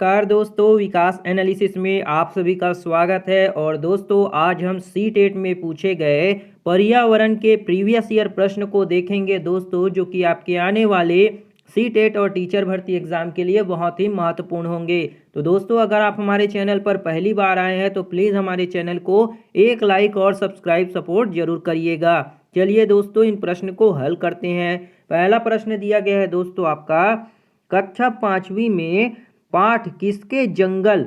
नमस्कार दोस्तों, विकास एनालिसिस में आप सभी का स्वागत है। और दोस्तों आज हम सी टेट में पूछे गए पर्यावरण के प्रीवियस ईयर प्रश्न को देखेंगे दोस्तों, जो कि आपके आने वाले सी टेट और टीचर भर्ती एग्जाम के लिए बहुत ही महत्वपूर्ण होंगे। तो दोस्तों अगर आप हमारे चैनल पर पहली बार आए हैं तो प्लीज़ हमारे चैनल को एक लाइक और सब्सक्राइब सपोर्ट जरूर करिएगा। चलिए दोस्तों इन प्रश्न को हल करते हैं। पहला प्रश्न दिया गया है दोस्तों आपका, कक्षा 5वीं में पाठ किसके जंगल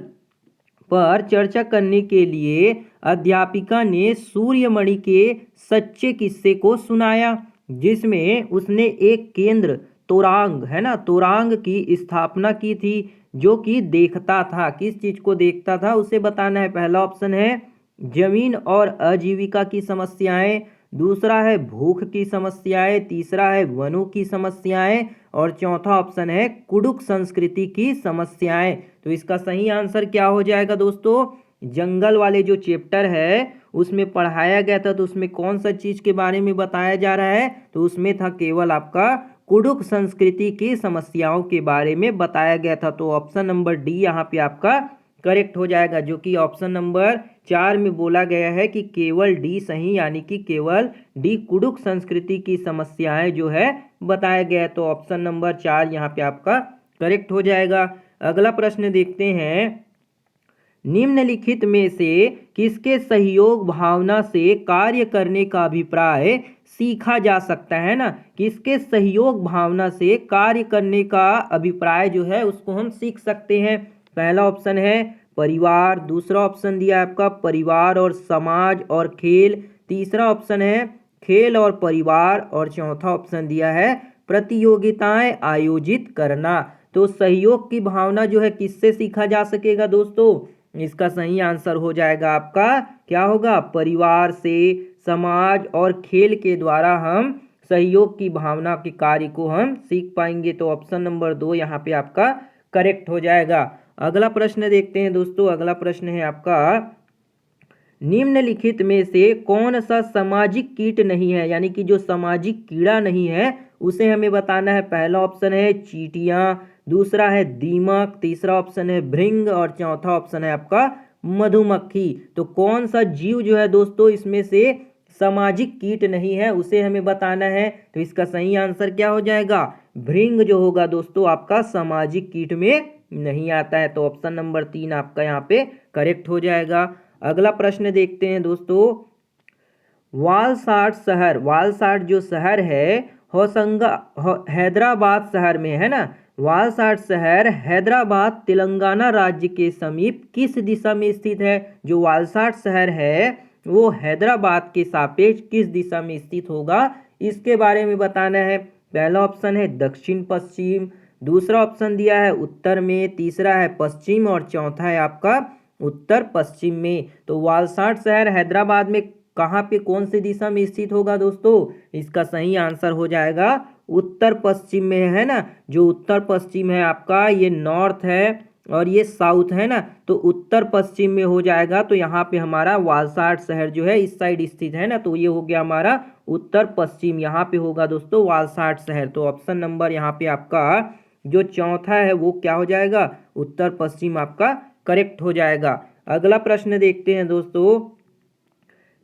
पर चर्चा करने के लिए अध्यापिका ने सूर्यमणि के सच्चे किस्से को सुनाया, जिसमें उसने एक केंद्र तोरांग है ना, तोरांग की स्थापना की थी, जो कि देखता था। किस चीज को देखता था उसे बताना है। पहला ऑप्शन है जमीन और आजीविका की समस्याएं, दूसरा है भूख की समस्याएं, तीसरा है वनों की समस्याएं और चौथा ऑप्शन है कुडुख संस्कृति की समस्याएं। तो इसका सही आंसर क्या हो जाएगा दोस्तों? जंगल वाले जो चैप्टर है उसमें पढ़ाया गया था, तो उसमें कौन सा चीज के बारे में बताया जा रहा है? तो उसमें था केवल आपका कुडुख संस्कृति की समस्याओं के बारे में बताया गया था। तो ऑप्शन नंबर डी यहाँ पे आपका करेक्ट हो जाएगा, जो कि ऑप्शन नंबर 4 में बोला गया है कि केवल डी सही, यानी कि केवल डी कुडुख संस्कृति की समस्याएं जो है बताया गया है। तो ऑप्शन नंबर 4 यहाँ पे आपका करेक्ट हो जाएगा। अगला प्रश्न देखते हैं, निम्नलिखित में से किसके सहयोग भावना से कार्य करने का अभिप्राय सीखा जा सकता है ना? किसके सहयोग भावना से कार्य करने का अभिप्राय जो है उसको हम सीख सकते हैं। पहला ऑप्शन है परिवार, दूसरा ऑप्शन दिया है आपका परिवार और समाज और खेल, तीसरा ऑप्शन है खेल और परिवार और चौथा ऑप्शन दिया है प्रतियोगिताएं आयोजित करना। तो सहयोग की भावना जो है किससे सीखा जा सकेगा दोस्तों? इसका सही आंसर हो जाएगा आपका क्या होगा? परिवार से, समाज और खेल के द्वारा हम सहयोग की भावना के कार्य को हम सीख पाएंगे। तो ऑप्शन नंबर 2 यहाँ पे आपका करेक्ट हो जाएगा। अगला प्रश्न देखते हैं दोस्तों। अगला प्रश्न है आपका, निम्नलिखित में से कौन सा सामाजिक कीट नहीं है, यानी कि जो सामाजिक कीड़ा नहीं है उसे हमें बताना है। पहला ऑप्शन है चींटियां, दूसरा है दीमक, तीसरा ऑप्शन है भृंग और चौथा ऑप्शन है आपका मधुमक्खी। तो कौन सा जीव जो है दोस्तों इसमें से सामाजिक कीट नहीं है उसे हमें बताना है। तो इसका सही आंसर क्या हो जाएगा? भृंग जो होगा दोस्तों आपका सामाजिक कीट में नहीं आता है। तो ऑप्शन नंबर 3 आपका यहाँ पे करेक्ट हो जाएगा। अगला प्रश्न देखते हैं दोस्तों, वालसाड शहर, वालसाड जो शहर है हैदराबाद शहर में है ना। वालसाड शहर हैदराबाद तेलंगाना राज्य के समीप किस दिशा में स्थित है? जो वालसाड शहर है वो हैदराबाद के सापेक्ष किस दिशा में स्थित होगा, इसके बारे में बताना है। पहला ऑप्शन है दक्षिण पश्चिम, दूसरा ऑप्शन दिया है उत्तर में, तीसरा है पश्चिम और चौथा है आपका उत्तर पश्चिम में। तो वालसाड शहर हैदराबाद में कहाँ पे कौन सी दिशा में स्थित होगा दोस्तों? इसका सही आंसर हो जाएगा उत्तर पश्चिम में है ना। जो उत्तर पश्चिम है आपका ये नॉर्थ है और ये साउथ है ना, तो उत्तर पश्चिम में हो जाएगा। तो यहाँ पे हमारा वालसाड शहर जो है इस साइड स्थित है ना, तो ये हो गया हमारा उत्तर पश्चिम, यहाँ पे होगा दोस्तों वालसाड शहर। तो ऑप्शन नंबर यहाँ पे आपका जो चौथा है वो क्या हो जाएगा? उत्तर पश्चिम आपका करेक्ट हो जाएगा। अगला प्रश्न देखते हैं दोस्तों,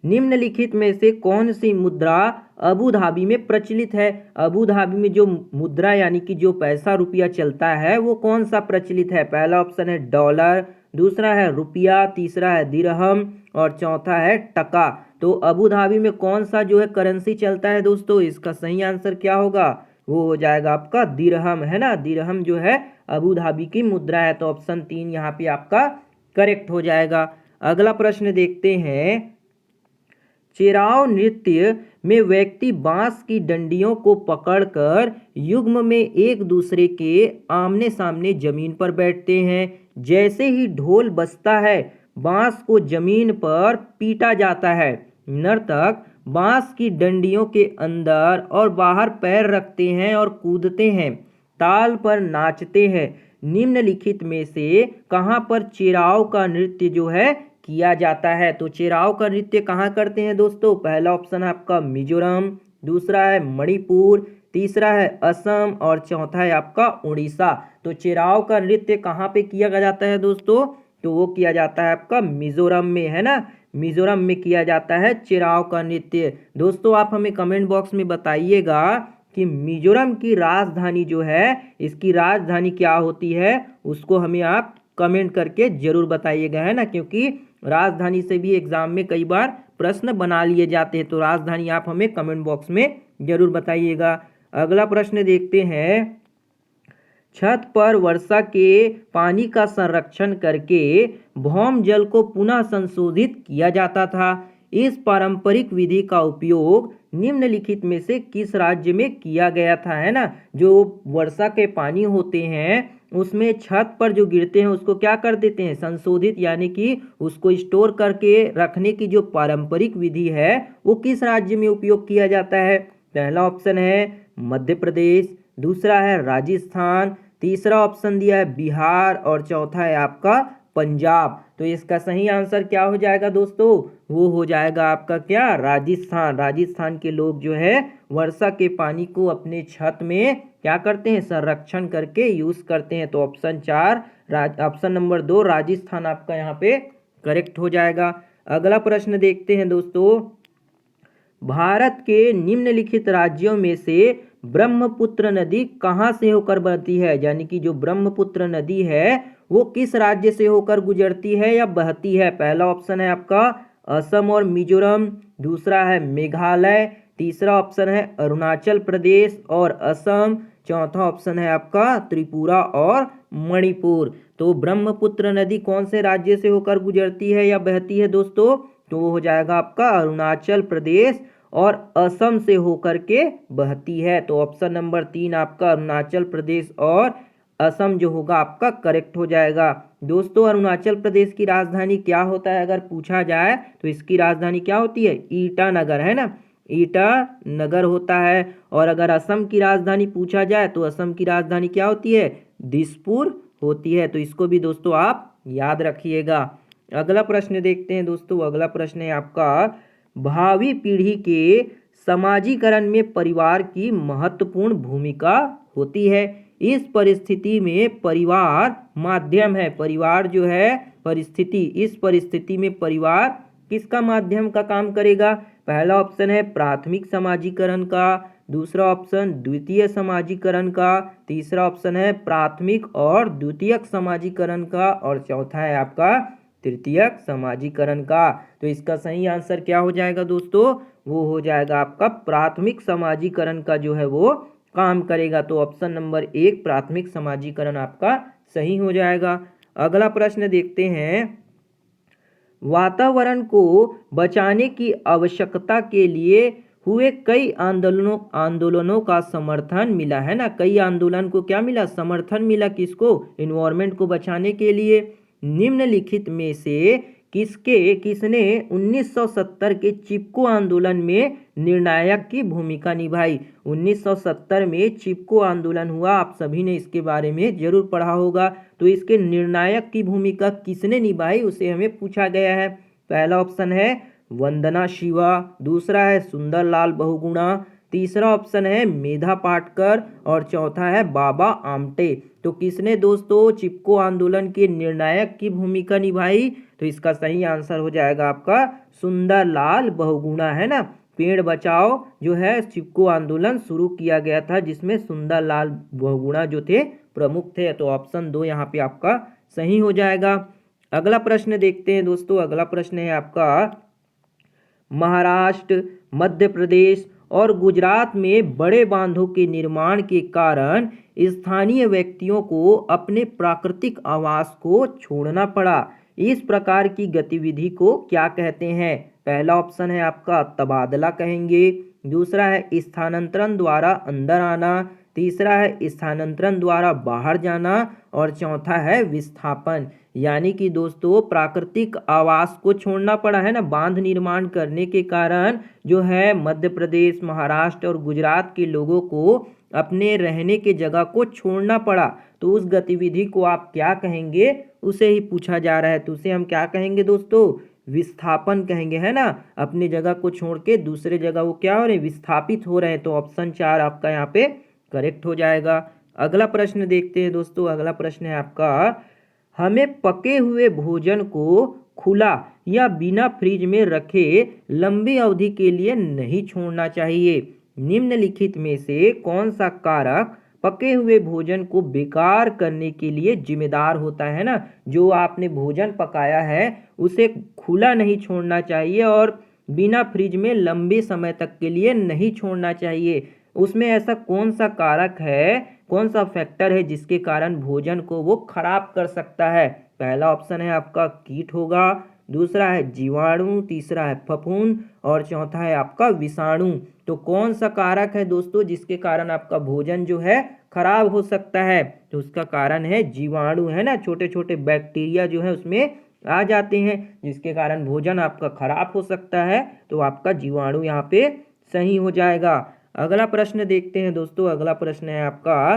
निम्नलिखित में से कौन सी मुद्रा अबू धाबी में प्रचलित है? अबू धाबी में जो मुद्रा यानी कि जो पैसा रुपया चलता है वो कौन सा प्रचलित है? पहला ऑप्शन है डॉलर, दूसरा है रुपया, तीसरा है दिरहम और चौथा है टका। तो अबू धाबी में कौन सा जो है करेंसी चलता है दोस्तों? इसका सही आंसर क्या होगा? वो हो जाएगा आपका दिरहम है ना। दिरहम जो है अबू धाबी की मुद्रा है। तो ऑप्शन 3 यहाँ पे आपका करेक्ट हो जाएगा। अगला प्रश्न देखते हैं, चिराव नृत्य में व्यक्ति बांस की डंडियों को पकड़कर युग्म में एक दूसरे के आमने सामने जमीन पर बैठते हैं। जैसे ही ढोल बजता है बांस को जमीन पर पीटा जाता है। नर्तक बांस की डंडियों के अंदर और बाहर पैर रखते हैं और कूदते हैं, ताल पर नाचते हैं। निम्नलिखित में से कहाँ पर चिराव का नृत्य जो है किया जाता है? तो चिराव का नृत्य कहाँ करते हैं दोस्तों? पहला ऑप्शन है आपका मिजोरम, दूसरा है मणिपुर, तीसरा है असम और चौथा है आपका उड़ीसा। तो चिराव का नृत्य कहाँ पे किया जाता है दोस्तों? तो वो किया जाता है आपका मिजोरम में, है ना। मिजोरम में किया जाता है चिराव का नृत्य। दोस्तों आप हमें कमेंट बॉक्स में बताइएगा कि मिजोरम की राजधानी जो है, इसकी राजधानी क्या होती है, उसको हमें आप कमेंट करके जरूर बताइएगा, है ना। क्योंकि राजधानी से भी एग्जाम में कई बार प्रश्न बना लिए जाते हैं, तो राजधानी आप हमें कमेंट बॉक्स में जरूर बताइएगा। अगला प्रश्न देखते हैं। छत पर वर्षा के पानी का संरक्षण करके भौम जल को पुनः संशोधित किया जाता था। इस पारंपरिक विधि का उपयोग निम्नलिखित में से किस राज्य में किया गया था, है ना। जो वर्षा के पानी होते हैं उसमें छत पर जो गिरते हैं उसको क्या कर देते हैं, संशोधित, यानी कि उसको स्टोर करके रखने की जो पारंपरिक विधि है वो किस राज्य में उपयोग किया जाता है? पहला ऑप्शन है मध्य प्रदेश, दूसरा है राजस्थान, तीसरा ऑप्शन दिया है बिहार और चौथा है आपका पंजाब। तो इसका सही आंसर क्या हो जाएगा दोस्तों? वो हो जाएगा आपका क्या, राजस्थान। राजस्थान के लोग जो है वर्षा के पानी को अपने छत में क्या करते हैं, संरक्षण करके यूज करते हैं। तो ऑप्शन नंबर 2 राजस्थान आपका यहाँ पे करेक्ट हो जाएगा। अगला प्रश्न देखते हैं दोस्तों। भारत के निम्नलिखित राज्यों में से ब्रह्मपुत्र नदी कहाँ से होकर बहती है, यानी कि जो ब्रह्मपुत्र नदी है वो किस राज्य से होकर गुजरती है या बहती है? पहला ऑप्शन है आपका असम और मिजोरम, दूसरा है मेघालय, तीसरा ऑप्शन है अरुणाचल प्रदेश और असम, चौथा ऑप्शन है आपका त्रिपुरा और मणिपुर। तो ब्रह्मपुत्र नदी कौन से राज्य से होकर गुजरती है या बहती है दोस्तों? तो वो हो जाएगा आपका अरुणाचल प्रदेश और असम से होकर के बहती है। तो ऑप्शन नंबर 3 आपका अरुणाचल प्रदेश और असम जो होगा आपका करेक्ट हो जाएगा। दोस्तों अरुणाचल प्रदेश की राजधानी क्या होता है अगर पूछा जाए तो इसकी राजधानी क्या होती है, ईटानगर, है ना। ईटानगर होता है। और अगर असम की राजधानी पूछा जाए तो असम की राजधानी क्या होती है, दिसपुर होती है। तो इसको भी दोस्तों आप याद रखिएगा। अगला प्रश्न देखते हैं दोस्तों। अगला प्रश्न है आपका, भावी पीढ़ी के समाजीकरण में परिवार की महत्वपूर्ण भूमिका होती है। इस परिस्थिति में परिवार माध्यम है, परिवार जो है परिस्थिति, इस परिस्थिति में परिवार किसका माध्यम का काम करेगा? पहला ऑप्शन है प्राथमिक समाजीकरण का, दूसरा ऑप्शन द्वितीय समाजीकरण का, तीसरा ऑप्शन है प्राथमिक और द्वितीयक समाजीकरण का और चौथा है आपका तृतीयक समाजीकरण का। तो इसका सही आंसर क्या हो जाएगा दोस्तों? वो हो जाएगा आपका प्राथमिक समाजीकरण का जो है वो काम करेगा। तो ऑप्शन नंबर 1 प्राथमिक समाजीकरण आपका सही हो जाएगा। अगला प्रश्न देखते हैं। वातावरण को बचाने की आवश्यकता के लिए हुए कई आंदोलनों का समर्थन मिला, है ना। कई आंदोलन को क्या मिला, समर्थन मिला, किसको, इन्वायरमेंट को बचाने के लिए। निम्नलिखित में से किसने 1970 के चिपको आंदोलन में निर्णायक की भूमिका निभाई? 1970 में चिपको आंदोलन हुआ, आप सभी ने इसके बारे में जरूर पढ़ा होगा। तो इसके निर्णायक की भूमिका किसने निभाई उसे हमें पूछा गया है। पहला ऑप्शन है वंदना शिवा, दूसरा है सुंदरलाल बहुगुणा, तीसरा ऑप्शन है मेधा पाटकर और चौथा है बाबा आमटे। तो किसने दोस्तों चिपको आंदोलन के निर्णायक की भूमिका निभाई? तो इसका सही आंसर हो जाएगा आपका सुंदरलाल बहुगुणा, है ना। पेड़ बचाओ जो है चिपको आंदोलन शुरू किया गया था जिसमें सुंदरलाल बहुगुणा जो थे प्रमुख थे। तो ऑप्शन 2 यहाँ पे आपका सही हो जाएगा। अगला प्रश्न देखते हैं दोस्तों। अगला प्रश्न है आपका, महाराष्ट्र, मध्य प्रदेश और गुजरात में बड़े बांधों के निर्माण के कारण स्थानीय व्यक्तियों को अपने प्राकृतिक आवास को छोड़ना पड़ा। इस प्रकार की गतिविधि को क्या कहते हैं? पहला ऑप्शन है आपका तबादला कहेंगे, दूसरा है स्थानांतरण द्वारा अंदर आना, तीसरा है स्थानांतरण द्वारा बाहर जाना और चौथा है विस्थापन। यानी कि दोस्तों प्राकृतिक आवास को छोड़ना पड़ा, है ना। बांध निर्माण करने के कारण जो है मध्य प्रदेश, महाराष्ट्र और गुजरात के लोगों को अपने रहने के जगह को छोड़ना पड़ा। तो उस गतिविधि को आप क्या कहेंगे उसे ही पूछा जा रहा है। तो उसे हम क्या कहेंगे दोस्तों? विस्थापन कहेंगे, है ना। अपनी जगह को छोड़ के दूसरे जगह वो क्या हो रहे हैं, विस्थापित हो रहे हैं। तो ऑप्शन 4 आपका यहाँ पे करेक्ट हो जाएगा। अगला प्रश्न देखते हैं दोस्तों। अगला प्रश्न है आपका, हमें पके हुए भोजन को खुला या बिना फ्रिज में रखे लंबी अवधि के लिए नहीं छोड़ना चाहिए। निम्नलिखित में से कौन सा कारक पके हुए भोजन को बेकार करने के लिए जिम्मेदार होता है ना। जो आपने भोजन पकाया है उसे खुला नहीं छोड़ना चाहिए और बिना फ्रिज में लंबे समय तक के लिए नहीं छोड़ना चाहिए। उसमें ऐसा कौन सा कारक है, कौन सा फैक्टर है जिसके कारण भोजन को वो खराब कर सकता है। पहला ऑप्शन है आपका कीट होगा, दूसरा है जीवाणु, तीसरा है फफूंद और चौथा है आपका विषाणु। तो कौन सा कारक है दोस्तों जिसके कारण आपका भोजन जो है खराब हो सकता है। तो उसका कारण है जीवाणु, है ना। छोटे छोटे बैक्टीरिया जो है उसमें आ जाते हैं जिसके कारण भोजन आपका खराब हो सकता है। तो आपका जीवाणु यहाँ पे सही हो जाएगा। अगला प्रश्न देखते हैं दोस्तों। अगला प्रश्न है आपका,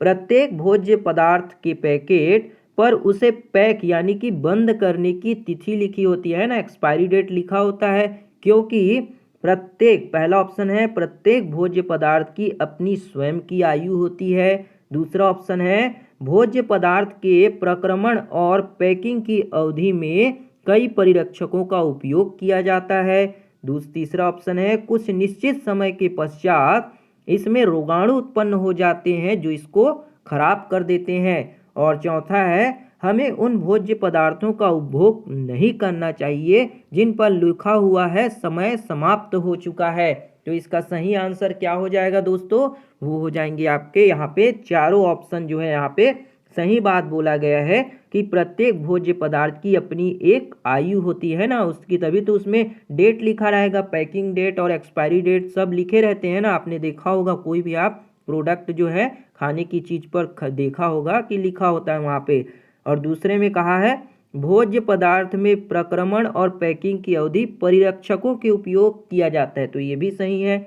प्रत्येक भोज्य पदार्थ के पैकेट पर उसे पैक यानी कि बंद करने की तिथि लिखी होती है ना, एक्सपायरी डेट लिखा होता है। क्योंकि प्रत्येक, पहला ऑप्शन है प्रत्येक भोज्य पदार्थ की अपनी स्वयं की आयु होती है। दूसरा ऑप्शन है भोज्य पदार्थ के प्रक्रमण और पैकिंग की अवधि में कई परिरक्षकों का उपयोग किया जाता है। तीसरा ऑप्शन है कुछ निश्चित समय के पश्चात इसमें रोगाणु उत्पन्न हो जाते हैं जो इसको खराब कर देते हैं। और चौथा है हमें उन भोज्य पदार्थों का उपभोग नहीं करना चाहिए जिन पर लिखा हुआ है समय समाप्त हो चुका है। तो इसका सही आंसर क्या हो जाएगा दोस्तों, वो हो जाएंगे आपके यहाँ पे चारों ऑप्शन जो है यहाँ पे सही बात बोला गया है कि प्रत्येक भोज्य पदार्थ की अपनी एक आयु होती है ना उसकी, तभी तो उसमें डेट लिखा रहेगा, पैकिंग डेट और एक्सपायरी डेट सब लिखे रहते हैं ना। आपने देखा होगा कोई भी आप प्रोडक्ट जो है खाने की चीज पर देखा होगा कि लिखा होता है वहाँ पे। और दूसरे में कहा है भोज्य पदार्थ में प्रक्रमण और पैकिंग की अवधि परिरक्षकों के उपयोग किया जाता है, तो ये भी सही है।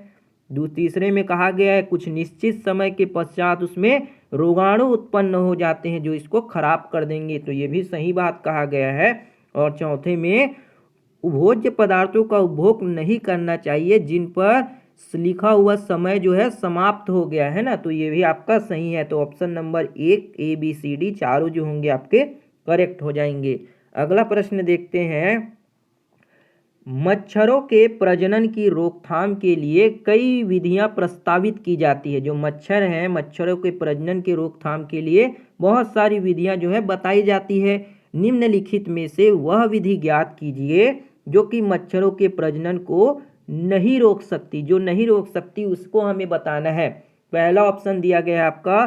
तीसरे में कहा गया है कुछ निश्चित समय के पश्चात उसमें रोगाणु उत्पन्न हो जाते हैं जो इसको खराब कर देंगे, तो ये भी सही बात कहा गया है। और चौथे में भोज्य पदार्थों का उपभोग नहीं करना चाहिए जिन पर लिखा हुआ समय जो है समाप्त हो गया है ना, तो ये भी आपका सही है। तो option number 1 A B C D चारों जो होंगे आपके करेक्ट हो जाएंगे। अगला प्रश्न देखते हैं, मच्छरों के प्रजनन की रोकथाम के लिए कई विधियां प्रस्तावित की जाती है। जो मच्छर हैं, मच्छरों के प्रजनन की रोकथाम के लिए बहुत सारी विधियां जो है बताई जाती है। निम्नलिखित में से वह विधि ज्ञात कीजिए जो कि मच्छरों के प्रजनन को नहीं रोक सकती। जो नहीं रोक सकती उसको हमें बताना है। पहला ऑप्शन दिया गया है आपका,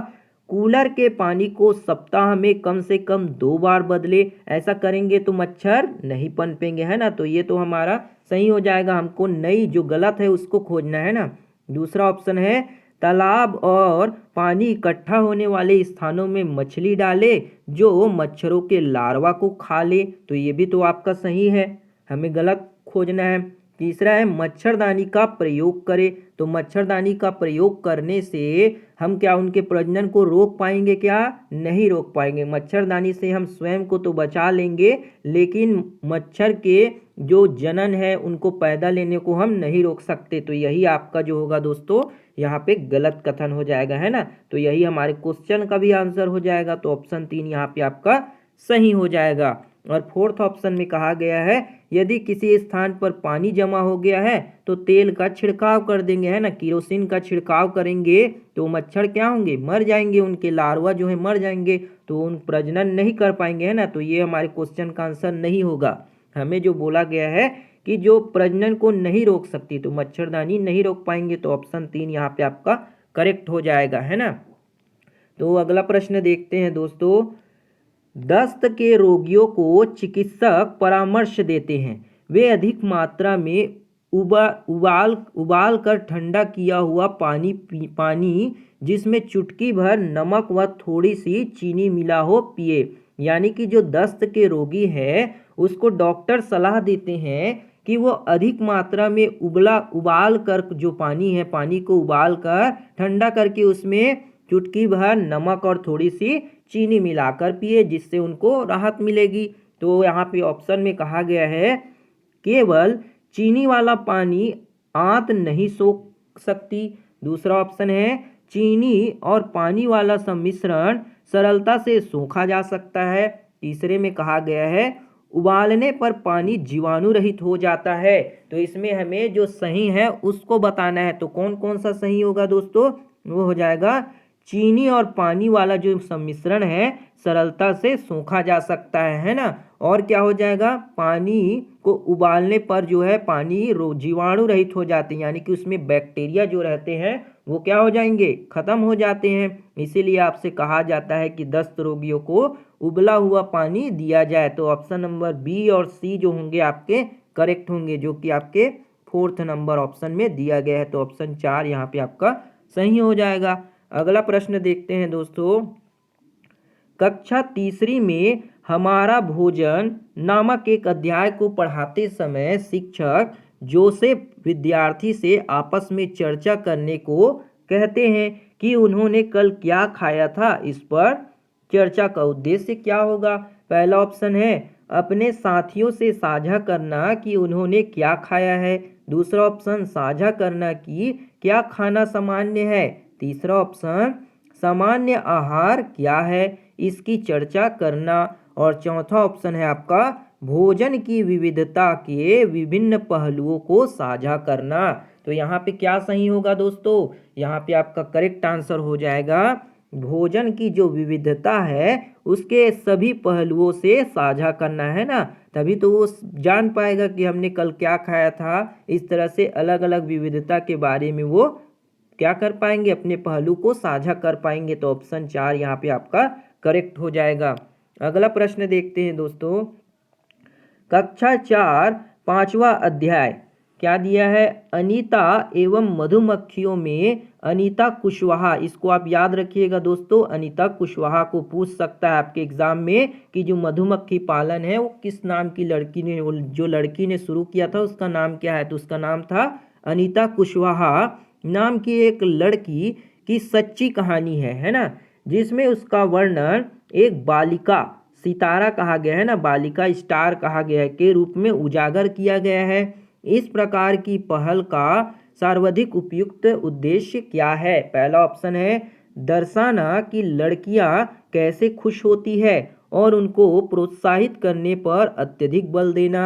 कूलर के पानी को सप्ताह में कम से कम 2 बार बदले। ऐसा करेंगे तो मच्छर नहीं पनपेंगे, है ना। तो ये तो हमारा सही हो जाएगा। हमको नई जो गलत है उसको खोजना है ना। दूसरा ऑप्शन है तालाब और पानी इकट्ठा होने वाले स्थानों में मछली डाले जो मच्छरों के लार्वा को खा ले, तो ये भी तो आपका सही है, हमें गलत खोजना है। तीसरा है मच्छरदानी का प्रयोग करें, तो मच्छरदानी का प्रयोग करने से हम क्या उनके प्रजनन को रोक पाएंगे, क्या नहीं रोक पाएंगे। मच्छरदानी से हम स्वयं को तो बचा लेंगे लेकिन मच्छर के जो जनन है उनको पैदा लेने को हम नहीं रोक सकते। तो यही आपका जो होगा दोस्तों यहाँ पे गलत कथन हो जाएगा, है ना। तो यही हमारे क्वेश्चन का भी आंसर हो जाएगा। तो ऑप्शन 3 यहाँ पे आपका सही हो जाएगा। और फोर्थ ऑप्शन में कहा गया है यदि किसी स्थान पर पानी जमा हो गया है तो तेल का छिड़काव कर देंगे, है ना। केरोसिन का छिड़काव करेंगे तो मच्छर क्या होंगे, मर जाएंगे, उनके लार्वा जो है मर जाएंगे, तो उन प्रजनन नहीं कर पाएंगे, है ना। तो ये हमारे क्वेश्चन का आंसर नहीं होगा। हमें जो बोला गया है कि जो प्रजनन को नहीं रोक सकती, तो मच्छरदानी नहीं रोक पाएंगे, तो ऑप्शन 3 यहाँ पे आपका करेक्ट हो जाएगा, है ना। तो अगला प्रश्न देखते हैं दोस्तों, दस्त के रोगियों को चिकित्सक परामर्श देते हैं वे अधिक मात्रा में उबाल कर ठंडा किया हुआ पानी जिसमें चुटकी भर नमक व थोड़ी सी चीनी मिला हो पिए। यानी कि जो दस्त के रोगी है उसको डॉक्टर सलाह देते हैं कि वो अधिक मात्रा में उबाल कर जो पानी है, पानी को उबाल कर ठंडा करके उसमें चुटकी भर नमक और थोड़ी सी चीनी मिलाकर पिए जिससे उनको राहत मिलेगी। तो तो यहाँ पे ऑप्शन में कहा गया है केवल चीनी वाला पानी आंत नहीं सोख सकती। दूसरा ऑप्शन है चीनी और पानी वाला सम्मिश्रण सरलता से सोखा जा सकता है। तीसरे में कहा गया है उबालने पर पानी जीवाणु रहित हो जाता है। तो इसमें हमें जो सही है उसको बताना है। तो कौन कौन सा सही होगा दोस्तों? वो हो जाएगा चीनी और पानी वाला जो सम्मिश्रण है सरलता से सोखा जा सकता है ना। और क्या हो जाएगा? पानी को उबालने पर जो है पानी जीवाणु रहित हो जाते हैं, यानी कि उसमें बैक्टीरिया जो रहते हैं वो क्या हो जाएंगे? खत्म हो जाते हैं। इसीलिए आपसे कहा जाता है कि दस्त रोगियों को उबला हुआ पानी दिया जाए। तो ऑप्शन नंबर बी और सी जो होंगे आपके करेक्ट होंगे, जो कि आपके 4th नंबर ऑप्शन में दिया गया है। तो ऑप्शन 4 यहाँ पे आपका सही हो जाएगा। अगला प्रश्न देखते हैं दोस्तों। कक्षा तीसरी में हमारा भोजन नामक एक अध्याय को पढ़ाते समय शिक्षक जोसेफ विद्यार्थी से आपस में चर्चा करने को कहते हैं कि उन्होंने कल क्या खाया था। इस पर चर्चा का उद्देश्य क्या होगा? पहला ऑप्शन है अपने साथियों से साझा करना कि उन्होंने क्या खाया है। दूसरा ऑप्शन साझा करना कि क्या खाना सामान्य है। तीसरा ऑप्शन सामान्य आहार क्या है, इसकी चर्चा करना। और चौथा ऑप्शन है आपका भोजन की विविधता के विभिन्न पहलुओं को साझा करना। तो यहाँ पे क्या सही होगा दोस्तों? यहाँ पे आपका करेक्ट आंसर हो जाएगा भोजन की जो विविधता है उसके सभी पहलुओं से साझा करना है ना। तभी तो वो जान पाएगा कि हमने कल क्या खाया था। इस तरह से अलग अलग विविधता के बारे में वो क्या कर पाएंगे? अपने पहलू को साझा कर पाएंगे। तो ऑप्शन 4 यहाँ पे आपका करेक्ट हो जाएगा। अगला प्रश्न देखते हैं दोस्तों। कक्षा 4 5वां अध्याय क्या दिया है? अनीता एवं मधुमक्खियों में अनीता कुशवाहा। इसको आप याद रखिएगा दोस्तों, अनीता कुशवाहा को पूछ सकता है आपके एग्जाम में कि जो मधुमक्खी पालन है वो किस नाम की लड़की ने, जो लड़की ने शुरू किया था उसका नाम क्या है? तो उसका नाम था अनीता कुशवाहा नाम की एक लड़की की सच्ची कहानी है ना, जिसमें उसका वर्णन एक बालिका सितारा कहा गया है ना, बालिका स्टार कहा गया है के रूप में उजागर किया गया है। इस प्रकार की पहल का सर्वाधिक उपयुक्त उद्देश्य क्या है? पहला ऑप्शन है दर्शाना कि लड़कियां कैसे खुश होती है और उनको प्रोत्साहित करने पर अत्यधिक बल देना।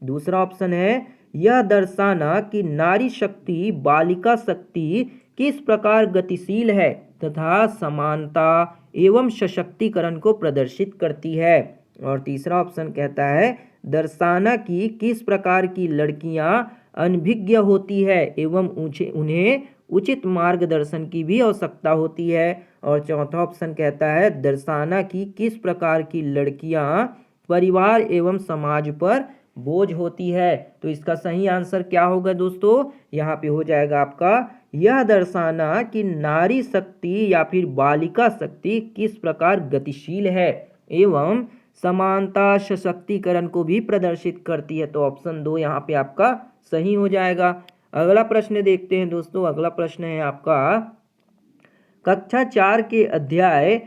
दूसरा ऑप्शन है यह दर्शाना कि नारी शक्ति बालिका शक्ति किस प्रकार गतिशील है तथा समानता एवं सशक्तिकरण को प्रदर्शित करती है। और तीसरा ऑप्शन कहता है दर्शाना कि किस प्रकार की लड़कियां अनभिज्ञ होती है एवं उन्हें उचित मार्गदर्शन की भी आवश्यकता होती है। और चौथा ऑप्शन कहता है दर्शाना कि किस प्रकार की लड़कियां परिवार एवं समाज पर बोझ होती है। तो इसका सही आंसर क्या होगा दोस्तों? यहाँ पे हो जाएगा आपका यह दर्शाना कि नारी शक्ति या फिर बालिका शक्ति किस प्रकार गतिशील है एवं समानता सशक्तिकरण को भी प्रदर्शित करती है। तो ऑप्शन 2 यहाँ पे आपका सही हो जाएगा। अगला प्रश्न देखते हैं दोस्तों। अगला प्रश्न है आपका कक्षा 4 के अध्याय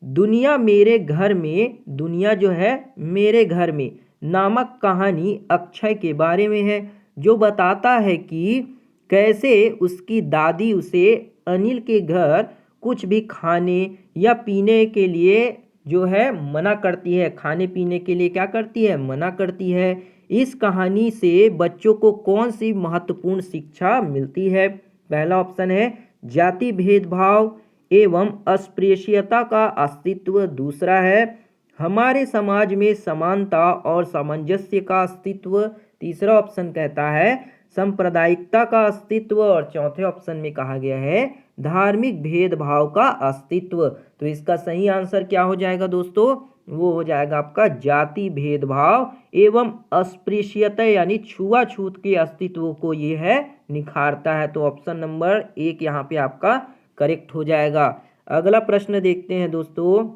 दुनिया मेरे घर में, दुनिया जो है मेरे घर में नामक कहानी अक्षय के बारे में है, जो बताता है कि कैसे उसकी दादी उसे अनिल के घर कुछ भी खाने या पीने के लिए जो है मना करती है, खाने पीने के लिए क्या करती है? मना करती है। इस कहानी से बच्चों को कौन सी महत्वपूर्ण शिक्षा मिलती है? पहला ऑप्शन है जाति भेदभाव एवं अस्पृश्यता का अस्तित्व। दूसरा है हमारे समाज में समानता और सामंजस्य का अस्तित्व। तीसरा ऑप्शन कहता है सांप्रदायिकता का अस्तित्व। और चौथे ऑप्शन में कहा गया है धार्मिक भेदभाव का अस्तित्व। तो इसका सही आंसर क्या हो जाएगा दोस्तों? वो हो जाएगा आपका जाति भेदभाव एवं अस्पृश्यता यानी छुआछूत के अस्तित्व को ये है निखारता है। तो ऑप्शन नंबर 1 यहाँ पे आपका करेक्ट हो जाएगा। अगला प्रश्न देखते हैं दोस्तों।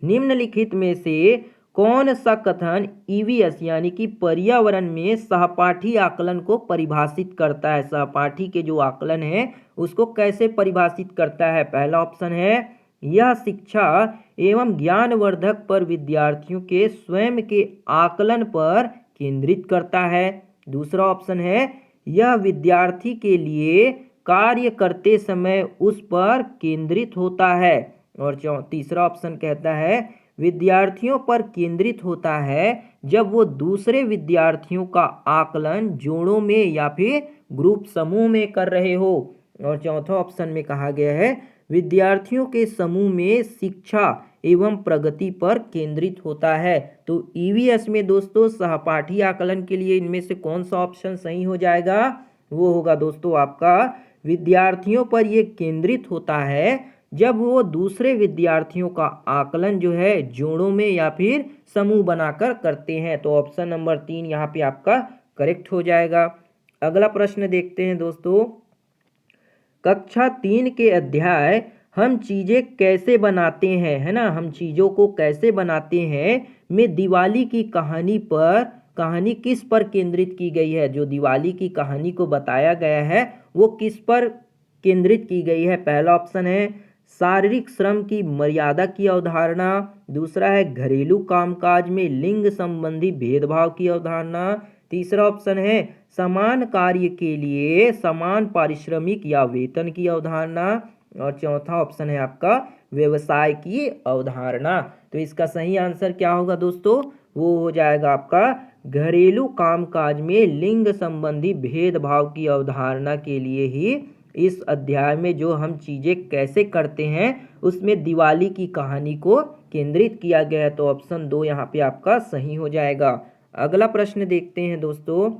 निम्नलिखित में से कौन सा कथन ईवीएस यानी कि पर्यावरण में सहपाठी आकलन को परिभाषित करता है? सहपाठी के जो आकलन है उसको कैसे परिभाषित करता है? पहला ऑप्शन है यह शिक्षा एवं ज्ञानवर्धक पर विद्यार्थियों के स्वयं के आकलन पर केंद्रित करता है। दूसरा ऑप्शन है यह विद्यार्थी के लिए कार्य करते समय उस पर केंद्रित होता है। और तीसरा ऑप्शन कहता है विद्यार्थियों पर केंद्रित होता है जब वो दूसरे विद्यार्थियों का आकलन जोड़ों में या फिर ग्रुप समूह में कर रहे हो। और चौथा ऑप्शन में कहा गया है विद्यार्थियों के समूह में शिक्षा एवं प्रगति पर केंद्रित होता है। तो ईवीएस में दोस्तों सहपाठी आकलन के लिए इनमें से कौन सा ऑप्शन सही हो जाएगा? वो होगा दोस्तों आपका विद्यार्थियों पर ये केंद्रित होता है जब वो दूसरे विद्यार्थियों का आकलन जो है जोड़ों में या फिर समूह बनाकर करते हैं। तो ऑप्शन नंबर 3 यहाँ पे आपका करेक्ट हो जाएगा। अगला प्रश्न देखते हैं दोस्तों। कक्षा 3 के अध्याय हम चीजें कैसे बनाते हैं, है ना, हम चीजों को कैसे बनाते हैं में दिवाली की कहानी किस पर केंद्रित की गई है? जो दिवाली की कहानी को बताया गया है वो किस पर केंद्रित की गई है? पहला ऑप्शन है शारीरिक श्रम की मर्यादा की अवधारणा, दूसरा है घरेलू कामकाज में लिंग संबंधी भेदभाव की अवधारणा, तीसरा ऑप्शन है समान कार्य के लिए समान पारिश्रमिक या वेतन की अवधारणा, और चौथा ऑप्शन है आपका व्यवसाय की अवधारणा। तो इसका सही आंसर क्या होगा दोस्तों? वो हो जाएगा आपका घरेलू कामकाज में लिंग संबंधी भेदभाव की अवधारणा के लिए ही इस अध्याय में जो हम चीजें कैसे करते हैं उसमें दिवाली की कहानी को केंद्रित किया गया है। तो ऑप्शन 2 यहाँ पे आपका सही हो जाएगा। अगला प्रश्न देखते हैं दोस्तों।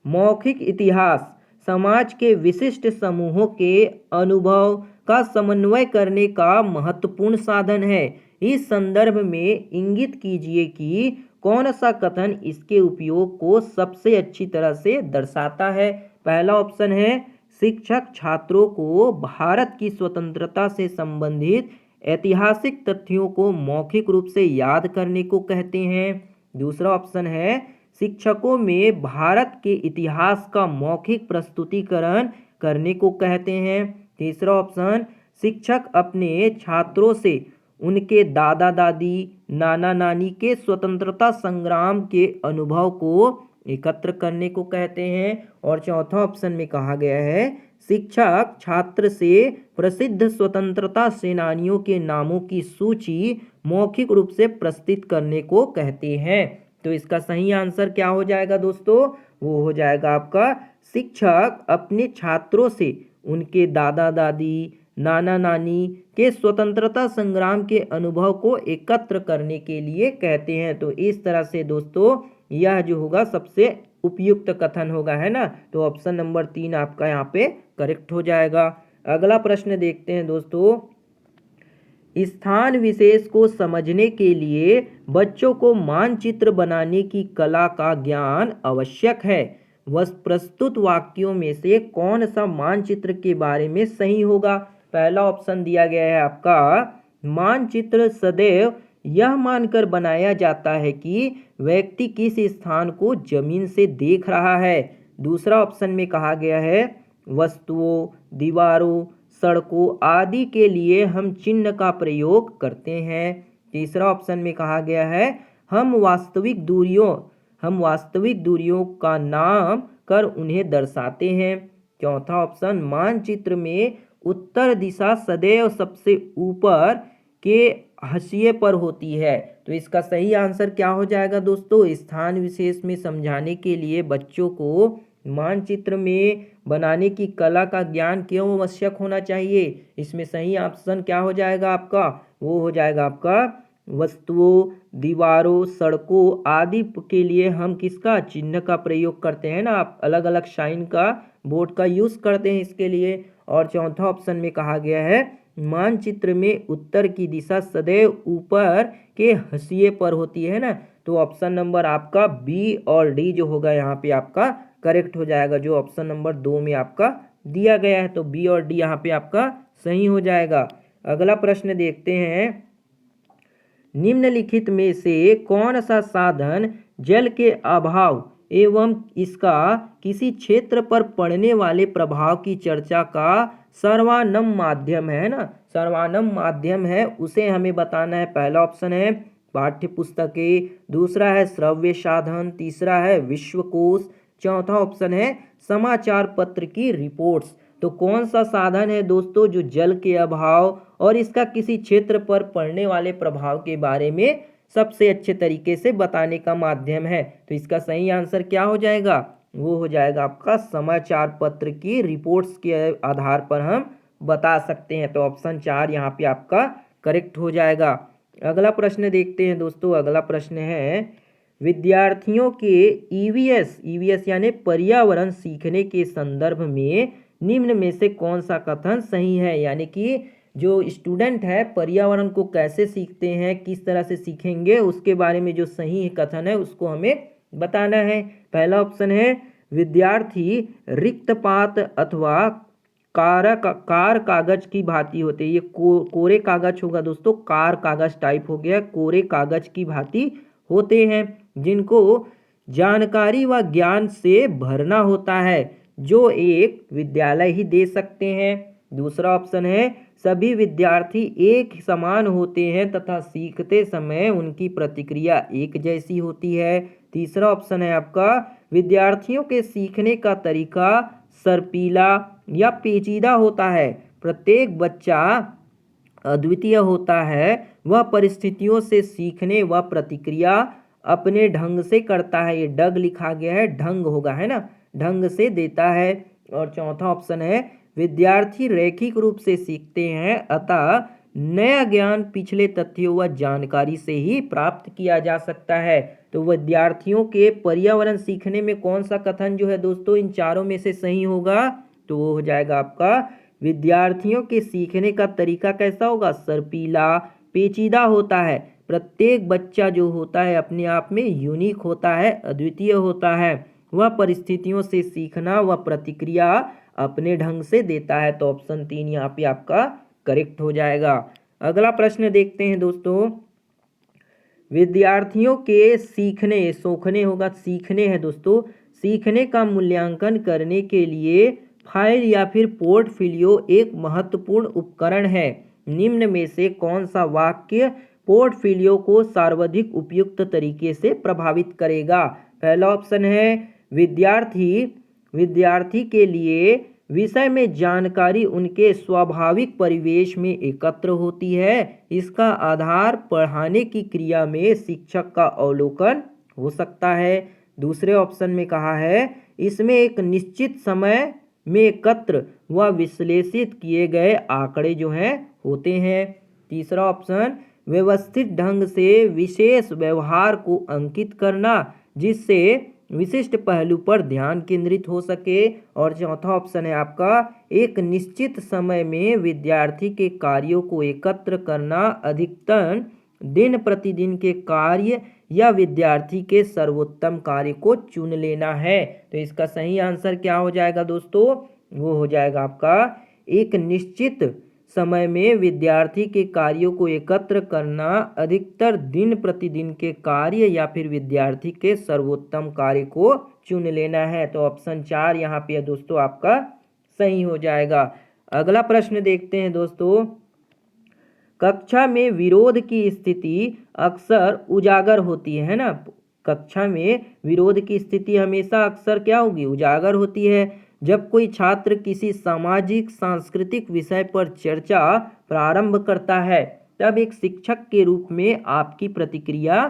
मौखिक इतिहास समाज के विशिष्ट समूहों के अनुभव का समन्वय करने का महत्वपूर्ण साधन है। इस संदर्भ में इंगित कीजिए कि कौन सा कथन इसके उपयोग को सबसे अच्छी तरह से दर्शाता है? पहला ऑप्शन है शिक्षक छात्रों को भारत की स्वतंत्रता से संबंधित ऐतिहासिक तथ्यों को मौखिक रूप से याद करने को कहते हैं। दूसरा ऑप्शन है शिक्षकों में भारत के इतिहास का मौखिक प्रस्तुतिकरण करने को कहते हैं। तीसरा ऑप्शन शिक्षक अपने छात्रों से उनके दादा दादी नाना नानी के स्वतंत्रता संग्राम के अनुभव को एकत्र करने को कहते हैं। और चौथा ऑप्शन में कहा गया है शिक्षक छात्र से प्रसिद्ध स्वतंत्रता सेनानियों के नामों की सूची मौखिक रूप से प्रस्तुत करने को कहते हैं। तो इसका सही आंसर क्या हो जाएगा दोस्तों? वो हो जाएगा आपका शिक्षक अपने छात्रों से उनके दादा दादी नाना नानी के स्वतंत्रता संग्राम के अनुभव को एकत्र करने के लिए कहते हैं। तो इस तरह से दोस्तों यह जो होगा सबसे उपयुक्त कथन होगा, है ना। तो ऑप्शन नंबर 3 आपका यहाँ पे करेक्ट हो जाएगा। अगला प्रश्न देखते हैं दोस्तों। स्थान विशेष को समझने के लिए बच्चों को मानचित्र बनाने की कला का ज्ञान आवश्यक है। प्रस्तुत वाक्यों में से कौन सा मानचित्र के बारे में सही होगा? पहला ऑप्शन दिया गया है आपका मानचित्र सदैव यह मानकर बनाया जाता है कि व्यक्ति किस स्थान को जमीन से देख रहा है। दूसरा ऑप्शन में कहा गया है वस्तुओं, दीवारों, सड़कों आदि के लिए हम चिन्ह का प्रयोग करते हैं। तीसरा ऑप्शन में कहा गया है हम वास्तविक दूरियों का नाम कर उन्हें दर्शाते हैं। चौथा ऑप्शन मानचित्र में उत्तर दिशा सदैव सबसे ऊपर के हाशिए पर होती है। तो इसका सही आंसर क्या हो जाएगा दोस्तों? स्थान विशेष में समझाने के लिए बच्चों को मानचित्र में बनाने की कला का ज्ञान क्यों आवश्यक होना चाहिए? इसमें सही ऑप्शन क्या हो जाएगा आपका? वो हो जाएगा आपका वस्तुओं, दीवारों, सड़कों आदि के लिए हम किसका चिन्ह का प्रयोग करते हैं ना, आप अलग अलग साइन का बोर्ड का यूज करते हैं इसके लिए। और चौथा ऑप्शन में कहा गया है मानचित्र में उत्तर की दिशा सदैव ऊपर के हाशिए पर होती है ना। तो ऑप्शन नंबर आपका बी और डी जो होगा यहाँ पे आपका करेक्ट हो जाएगा, जो ऑप्शन नंबर 2 में आपका दिया गया है। तो बी और डी यहाँ पे आपका सही हो जाएगा। अगला प्रश्न देखते हैं। निम्नलिखित में से कौन सा साधन जल के अभाव एवं इसका किसी क्षेत्र पर पड़ने वाले प्रभाव की चर्चा का सर्वानम माध्यम है ना, सर्वानम माध्यम है उसे हमें बताना है। पहला ऑप्शन है पाठ्य पुस्तकें, दूसरा है श्रव्य साधन, तीसरा है विश्वकोश, चौथा ऑप्शन है समाचार पत्र की रिपोर्ट्स। तो कौन सा साधन है दोस्तों जो जल के अभाव और इसका किसी क्षेत्र पर पड़ने वाले प्रभाव के बारे में सबसे अच्छे तरीके से बताने का माध्यम है? तो इसका सही आंसर क्या हो जाएगा? वो हो जाएगा आपका समाचार पत्र की रिपोर्ट्स के आधार पर हम बता सकते हैं। तो ऑप्शन 4 यहाँ पे आपका करेक्ट हो जाएगा। अगला प्रश्न देखते हैं दोस्तों। अगला प्रश्न है विद्यार्थियों के ईवीएस यानी पर्यावरण सीखने के संदर्भ में निम्न में से कौन सा कथन सही है? यानी कि जो स्टूडेंट है पर्यावरण को कैसे सीखते हैं, किस तरह से सीखेंगे, उसके बारे में जो सही कथन है उसको हमें बताना है। पहला ऑप्शन है विद्यार्थी रिक्तपात अथवा कार कागज की भांति होते हैं। ये कोरे कागज होगा दोस्तों, कार कागज टाइप हो गया, कोरे कागज की भांति होते हैं जिनको जानकारी व ज्ञान से भरना होता है, जो एक विद्यालय ही दे सकते हैं। दूसरा ऑप्शन है सभी विद्यार्थी एक समान होते हैं तथा सीखते समय उनकी प्रतिक्रिया एक जैसी होती है। तीसरा ऑप्शन है आपका विद्यार्थियों के सीखने का तरीका सर्पीला या पेचीदा होता है, प्रत्येक बच्चा अद्वितीय होता है, वह परिस्थितियों से सीखने व प्रतिक्रिया अपने ढंग से करता है। ये डग लिखा गया है, ढंग होगा है ना, ढंग से देता है। और चौथा ऑप्शन है विद्यार्थी रैखिक रूप से सीखते हैं अतः नया ज्ञान पिछले तथ्यों व जानकारी से ही प्राप्त किया जा सकता है। तो विद्यार्थियों के पर्यावरण सीखने में कौन सा कथन जो है दोस्तों इन चारों में से सही होगा? तो वो हो जाएगा आपका विद्यार्थियों के सीखने का तरीका कैसा होगा? सर्पीला, पेचीदा होता है, प्रत्येक बच्चा जो होता है अपने आप में यूनिक होता है, अद्वितीय होता है, वह परिस्थितियों से सीखना व प्रतिक्रिया अपने ढंग से देता है। तो ऑप्शन 3 यहाँ पे आपका करेक्ट हो जाएगा। अगला प्रश्न देखते हैं दोस्तों। विद्यार्थियों के सीखने, सोखने होगा, सीखने है दोस्तों, सीखने का मूल्यांकन करने के लिए फाइल या फिर पोर्टफोलियो एक महत्वपूर्ण उपकरण है। निम्न में से कौन सा वाक्य पोर्टफोलियो को सर्वाधिक उपयुक्त तरीके से प्रभावित करेगा? पहला ऑप्शन है विद्यार्थी के लिए विषय में जानकारी उनके स्वाभाविक परिवेश में एकत्र होती है, इसका आधार पढ़ाने की क्रिया में शिक्षक का अवलोकन हो सकता है। दूसरे ऑप्शन में कहा है इसमें एक निश्चित समय में एकत्र व विश्लेषित किए गए आंकड़े जो हैं होते हैं। तीसरा ऑप्शन व्यवस्थित ढंग से विशेष व्यवहार को अंकित करना जिससे विशिष्ट पहलू पर ध्यान केंद्रित हो सके। और चौथा ऑप्शन है आपका एक निश्चित समय में विद्यार्थी के कार्यों को एकत्र करना, अधिकतम दिन प्रतिदिन के कार्य या विद्यार्थी के सर्वोत्तम कार्य को चुन लेना है। तो इसका सही आंसर क्या हो जाएगा दोस्तों? वो हो जाएगा आपका एक निश्चित समय में विद्यार्थी के कार्यों को एकत्र करना, अधिकतर दिन प्रतिदिन के कार्य या फिर विद्यार्थी के सर्वोत्तम कार्य को चुन लेना है। तो ऑप्शन 4 यहाँ पे दोस्तों आपका सही हो जाएगा। अगला प्रश्न देखते हैं दोस्तों। कक्षा में विरोध की स्थिति अक्सर उजागर होती है ना, कक्षा में विरोध की स्थिति हमेशा अक्सर क्या होगी? उजागर होती है। जब कोई छात्र किसी सामाजिक सांस्कृतिक विषय पर चर्चा प्रारंभ करता है तब एक शिक्षक के रूप में आपकी प्रतिक्रिया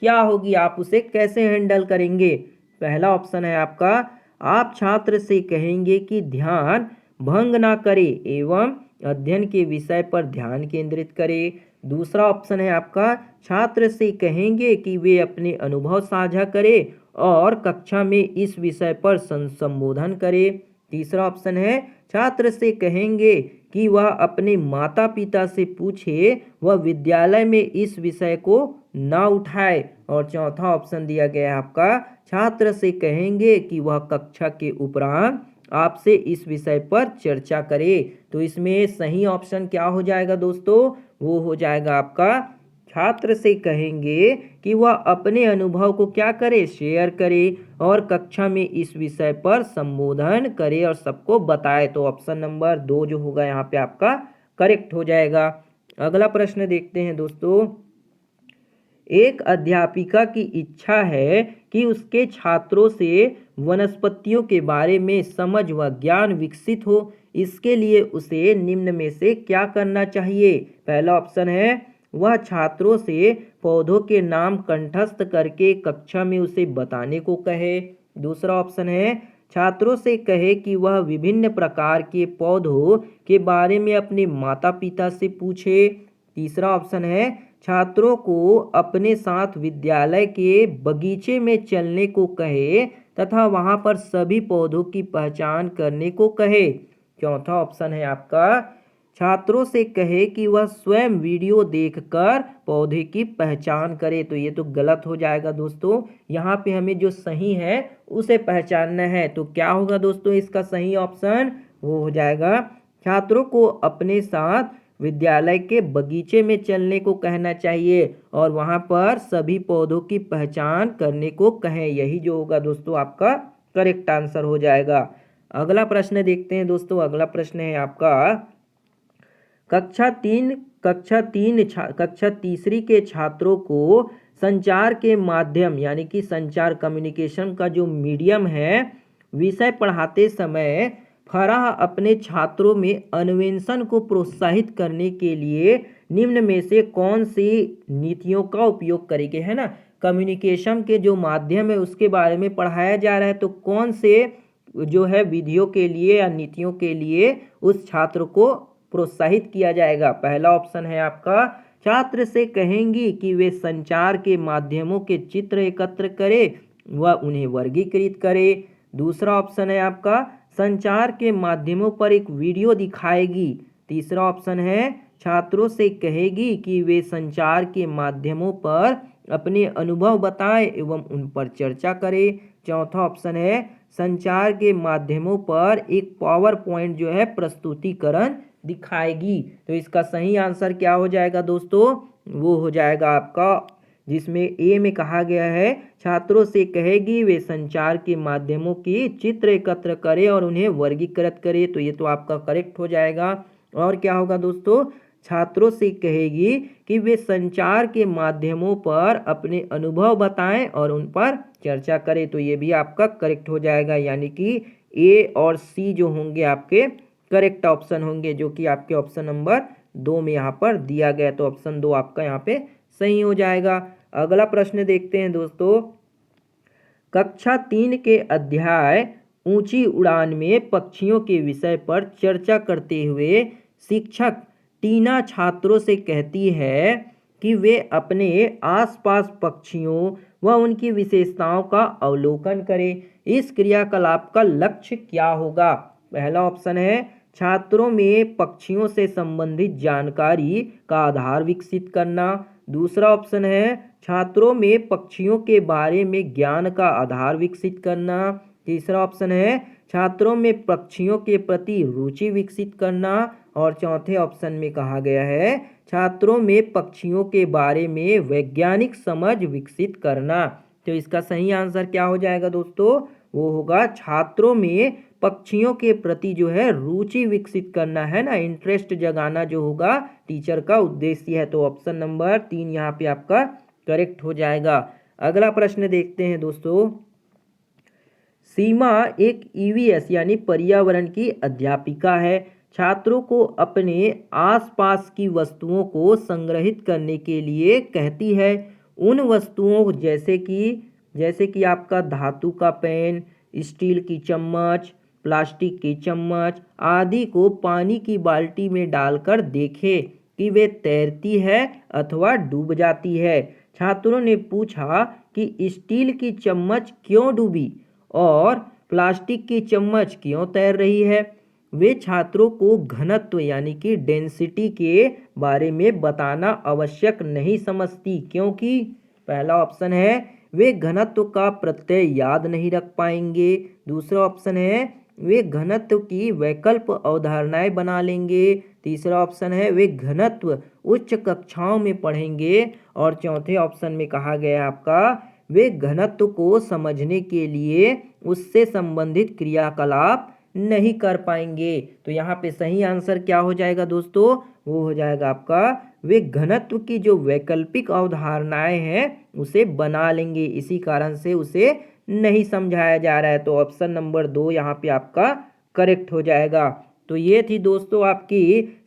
क्या होगी? आप उसे कैसे हैंडल करेंगे? पहला ऑप्शन है आपका आप छात्र से कहेंगे कि ध्यान भंग ना करे एवं अध्ययन के विषय पर ध्यान केंद्रित करे। दूसरा ऑप्शन है आपका छात्र से कहेंगे कि वे अपने अनुभव साझा करें और कक्षा में इस विषय पर संबोधन करे। तीसरा ऑप्शन है छात्र से कहेंगे कि वह अपने माता पिता से पूछे, वह विद्यालय में इस विषय को ना उठाए। और चौथा ऑप्शन दिया गया है आपका छात्र से कहेंगे कि वह कक्षा के उपरांत आपसे इस विषय पर चर्चा करे। तो इसमें सही ऑप्शन क्या हो जाएगा दोस्तों? वो हो जाएगा आपका छात्र से कहेंगे कि वह अपने अनुभव को क्या करे? शेयर करे और कक्षा में इस विषय पर संबोधन करे और सबको बताए। तो ऑप्शन नंबर 2 जो होगा यहाँ पे आपका करेक्ट हो जाएगा। अगला प्रश्न देखते हैं दोस्तों। एक अध्यापिका की इच्छा है कि उसके छात्रों से वनस्पतियों के बारे में समझ व ज्ञान विकसित हो। इसके लिए उसे निम्न में से क्या करना चाहिए? पहला ऑप्शन है वह छात्रों से पौधों के नाम कंठस्थ करके कक्षा में उसे बताने को कहे। दूसरा ऑप्शन है छात्रों से कहे कि वह विभिन्न प्रकार के पौधों के बारे में अपने माता पिता से पूछे। तीसरा ऑप्शन है छात्रों को अपने साथ विद्यालय के बगीचे में चलने को कहे तथा वहां पर सभी पौधों की पहचान करने को कहे। चौथा ऑप्शन है आपका छात्रों से कहे कि वह स्वयं वीडियो देखकर पौधे की पहचान करे। तो ये तो गलत हो जाएगा दोस्तों। यहाँ पे हमें जो सही है उसे पहचानना है। तो क्या होगा दोस्तों इसका सही ऑप्शन? वो हो जाएगा छात्रों को अपने साथ विद्यालय के बगीचे में चलने को कहना चाहिए और वहां पर सभी पौधों की पहचान करने को कहें। यही जो होगा दोस्तों आपका करेक्ट आंसर हो जाएगा। अगला प्रश्न देखते हैं दोस्तों। अगला प्रश्न है आपका कक्षा तीसरी के छात्रों को संचार के माध्यम यानी कि संचार कम्युनिकेशन का जो मीडियम है विषय पढ़ाते समय फराह अपने छात्रों में अन्वेषण को प्रोत्साहित करने के लिए निम्न में से कौन सी नीतियों का उपयोग करेंगे, है ना। कम्युनिकेशन के जो माध्यम है उसके बारे में पढ़ाया जा रहा है, तो कौन से जो है विधियों के लिए या नीतियों के लिए उस छात्र को प्रोत्साहित किया जाएगा। पहला ऑप्शन है आपका छात्र से कहेंगी कि वे संचार के माध्यमों के चित्र एकत्र करें व उन्हें वर्गीकृत करें। दूसरा ऑप्शन है आपका संचार के माध्यमों पर एक वीडियो दिखाएगी। तीसरा ऑप्शन है छात्रों से कहेगी कि वे संचार के माध्यमों पर अपने अनुभव बताएं एवं उन पर चर्चा करें। चौथा ऑप्शन है संचार के माध्यमों पर एक पावर पॉइंट जो है प्रस्तुतिकरण दिखाएगी। तो इसका सही आंसर क्या हो जाएगा दोस्तों? वो हो जाएगा आपका जिसमें ए में कहा गया है छात्रों से कहेगी वे संचार के माध्यमों की चित्र एकत्र करें और उन्हें वर्गीकृत करें। तो ये तो आपका करेक्ट हो जाएगा। और क्या होगा दोस्तों? छात्रों से कहेगी कि वे संचार के माध्यमों पर अपने अनुभव बताएं और उन पर चर्चा करें। तो ये भी आपका करेक्ट हो जाएगा, यानी कि ए और सी जो होंगे आपके करेक्ट ऑप्शन होंगे, जो कि आपके ऑप्शन नंबर 2 में यहाँ पर दिया गया। तो ऑप्शन 2 आपका यहाँ पे सही हो जाएगा। अगला प्रश्न देखते हैं दोस्तों। कक्षा 3 के अध्याय ऊंची उड़ान में पक्षियों के विषय पर चर्चा करते हुए शिक्षक टीना छात्रों से कहती है कि वे अपने आसपास पक्षियों व उनकी विशेषताओं का अवलोकन करें। इस क्रियाकलाप का लक्ष्य क्या होगा? पहला ऑप्शन है छात्रों में पक्षियों से संबंधित जानकारी का आधार विकसित करना। दूसरा ऑप्शन है छात्रों में पक्षियों के बारे में ज्ञान का आधार विकसित करना। तीसरा ऑप्शन है छात्रों में पक्षियों के प्रति रुचि विकसित करना। और चौथे ऑप्शन में कहा गया है छात्रों में पक्षियों के बारे में वैज्ञानिक समझ विकसित करना। तो इसका सही आंसर क्या हो जाएगा दोस्तों? वो होगा छात्रों में पक्षियों के प्रति जो है रुचि विकसित करना, है ना, इंटरेस्ट जगाना जो होगा टीचर का उद्देश्य है। तो ऑप्शन नंबर 3 यहाँ पे आपका करेक्ट हो जाएगा। अगला प्रश्न देखते हैं दोस्तों। सीमा एक ईवीएस यानी पर्यावरण की अध्यापिका है। छात्रों को अपने आसपास की वस्तुओं को संग्रहित करने के लिए कहती है। उन वस्तुओं जैसे कि आपका धातु का पेन, स्टील की चम्मच, प्लास्टिक की चम्मच आदि को पानी की बाल्टी में डालकर देखें कि वे तैरती है अथवा डूब जाती है। छात्रों ने पूछा कि स्टील की चम्मच क्यों डूबी और प्लास्टिक की चम्मच क्यों तैर रही है। वे छात्रों को घनत्व यानी कि डेंसिटी के बारे में बताना आवश्यक नहीं समझती, क्योंकि पहला ऑप्शन है वे घनत्व का प्रत्यय याद नहीं रख पाएंगे। दूसरा ऑप्शन है वे घनत्व की वैकल्प अवधारणाएं बना लेंगे। तीसरा ऑप्शन है वे घनत्व उच्च कक्षाओं में पढ़ेंगे। और चौथे ऑप्शन में कहा गया है आपका वे घनत्व को समझने के लिए उससे संबंधित क्रियाकलाप नहीं कर पाएंगे। तो यहाँ पे सही आंसर क्या हो जाएगा दोस्तों? वो हो जाएगा आपका, वे घनत्व की जो वैकल्पिक अवधारणाएं हैं उसे बना लेंगे, इसी कारण से उसे नहीं समझाया जा रहा है। तो ऑप्शन नंबर 2 यहाँ पे आपका करेक्ट हो जाएगा। तो ये थी दोस्तों आपकी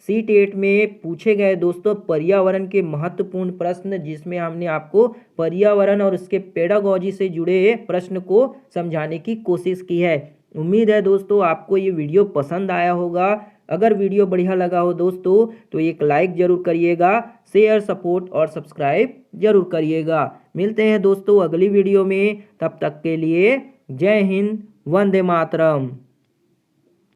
C-टेट में पूछे गए दोस्तों पर्यावरण के महत्वपूर्ण प्रश्न, जिसमें हमने आपको पर्यावरण और उसके पेडागोजी से जुड़े प्रश्न को समझाने की कोशिश की है। उम्मीद है दोस्तों आपको ये वीडियो पसंद आया होगा। अगर वीडियो बढ़िया लगा हो दोस्तों तो एक लाइक जरूर करिएगा, शेयर, सपोर्ट और सब्सक्राइब जरूर करिएगा। मिलते हैं दोस्तों अगली वीडियो में, तब तक के लिए जय हिंद, वंदे मातरम।